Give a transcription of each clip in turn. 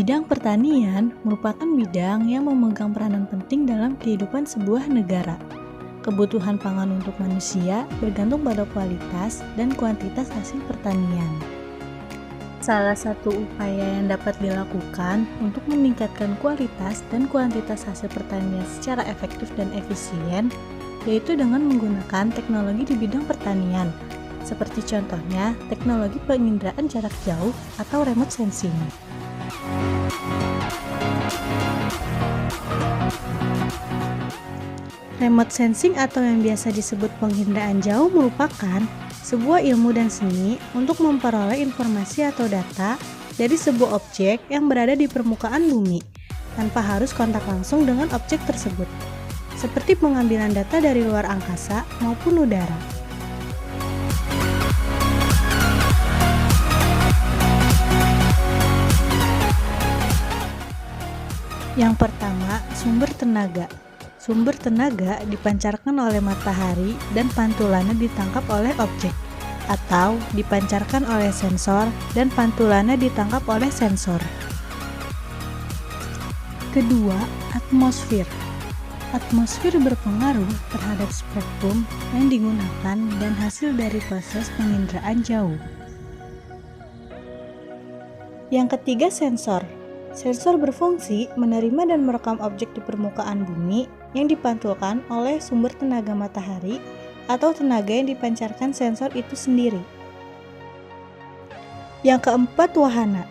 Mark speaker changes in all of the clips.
Speaker 1: Bidang pertanian merupakan bidang yang memegang peranan penting dalam kehidupan sebuah negara. Kebutuhan pangan untuk manusia bergantung pada kualitas dan kuantitas hasil pertanian. Salah satu upaya yang dapat dilakukan untuk meningkatkan kualitas dan kuantitas hasil pertanian secara efektif dan efisien, yaitu dengan menggunakan teknologi di bidang pertanian, seperti contohnya teknologi penginderaan jarak jauh atau remote sensing. Remote sensing atau yang biasa disebut penginderaan jauh merupakan sebuah ilmu dan seni untuk memperoleh informasi atau data dari sebuah objek yang berada di permukaan bumi tanpa harus kontak langsung dengan objek tersebut, seperti pengambilan data dari luar angkasa maupun udara. Yang pertama, sumber tenaga. Sumber tenaga dipancarkan oleh matahari dan pantulannya ditangkap oleh objek, atau dipancarkan oleh sensor dan pantulannya ditangkap oleh sensor. Kedua, atmosfer. Atmosfer berpengaruh terhadap spektrum yang digunakan dan hasil dari proses penginderaan jauh. Yang ketiga, sensor. Sensor berfungsi menerima dan merekam objek di permukaan bumi yang dipantulkan oleh sumber tenaga matahari atau tenaga yang dipancarkan sensor itu sendiri. Yang keempat, wahana.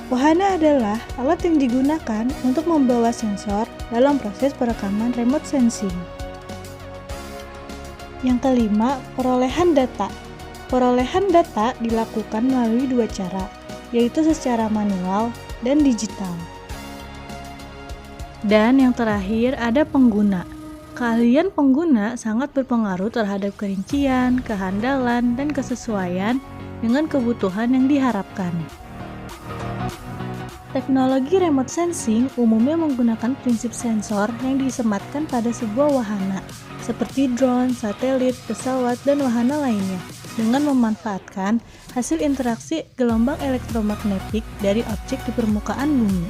Speaker 1: Wahana adalah alat yang digunakan untuk membawa sensor dalam proses perekaman remote sensing. Yang kelima, perolehan data. Perolehan data dilakukan melalui dua cara, yaitu secara manual dan digital. Dan yang terakhir ada pengguna. Keahlian pengguna sangat berpengaruh terhadap kerincian, kehandalan, dan kesesuaian dengan kebutuhan yang diharapkan. Teknologi remote sensing umumnya menggunakan prinsip sensor yang disematkan pada sebuah wahana, seperti drone, satelit, pesawat, dan wahana lainnya, dengan memanfaatkan hasil interaksi gelombang elektromagnetik dari objek di permukaan bumi.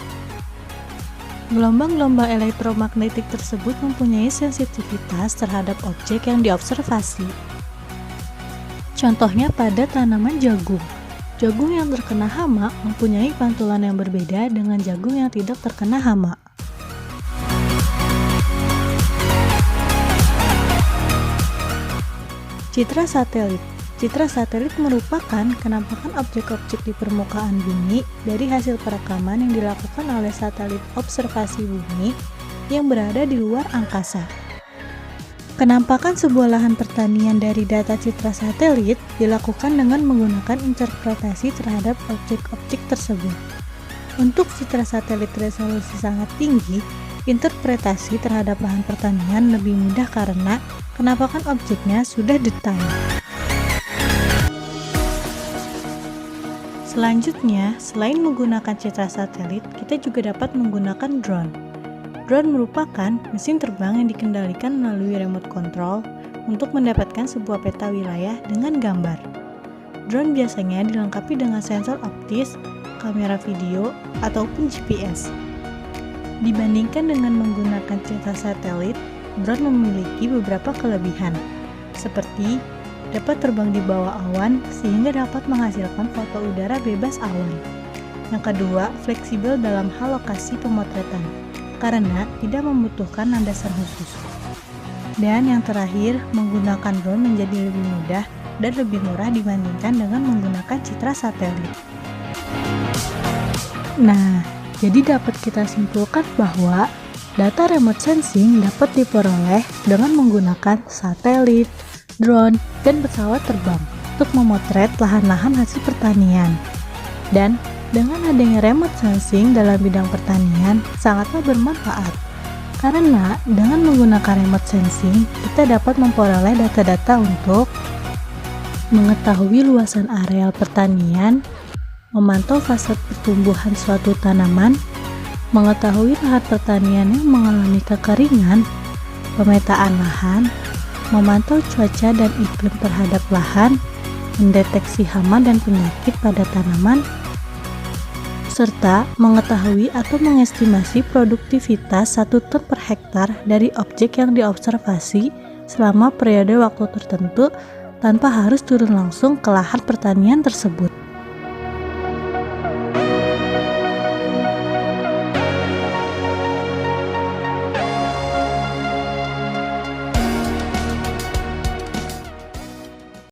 Speaker 1: Gelombang-gelombang elektromagnetik tersebut mempunyai sensitivitas terhadap objek yang diobservasi. Contohnya pada tanaman jagung. Jagung yang terkena hama mempunyai pantulan yang berbeda dengan jagung yang tidak terkena hama. Citra satelit. Citra satelit merupakan kenampakan objek-objek di permukaan bumi dari hasil perekaman yang dilakukan oleh satelit observasi bumi yang berada di luar angkasa. Penampakan sebuah lahan pertanian dari data citra satelit dilakukan dengan menggunakan interpretasi terhadap objek-objek tersebut. Untuk citra satelit resolusi sangat tinggi, interpretasi terhadap lahan pertanian lebih mudah karena penampakan objeknya sudah detail. Selanjutnya, selain menggunakan citra satelit, kita juga dapat menggunakan drone. Drone merupakan mesin terbang yang dikendalikan melalui remote control untuk mendapatkan sebuah peta wilayah dengan gambar. Drone biasanya dilengkapi dengan sensor optis, kamera video, ataupun GPS. Dibandingkan dengan menggunakan citra satelit, drone memiliki beberapa kelebihan, seperti dapat terbang di bawah awan sehingga dapat menghasilkan foto udara bebas awan. Yang kedua, fleksibel dalam hal lokasi pemotretan, karena tidak membutuhkan landasan khusus. Dan yang terakhir, menggunakan drone menjadi lebih mudah dan lebih murah dibandingkan dengan menggunakan citra satelit. Nah, jadi dapat kita simpulkan bahwa data remote sensing dapat diperoleh dengan menggunakan satelit, drone, dan pesawat terbang untuk memotret lahan-lahan hasil pertanian. Dan dengan adanya remote sensing dalam bidang pertanian sangatlah bermanfaat, karena dengan menggunakan remote sensing kita dapat memperoleh data-data untuk mengetahui luasan areal pertanian, memantau fase pertumbuhan suatu tanaman, mengetahui lahan pertanian yang mengalami kekeringan, pemetaan lahan, memantau cuaca dan iklim terhadap lahan, mendeteksi hama dan penyakit pada tanaman, serta mengetahui atau mengestimasi produktivitas 1 ton per hektar dari objek yang diobservasi selama periode waktu tertentu tanpa harus turun langsung ke lahan pertanian tersebut.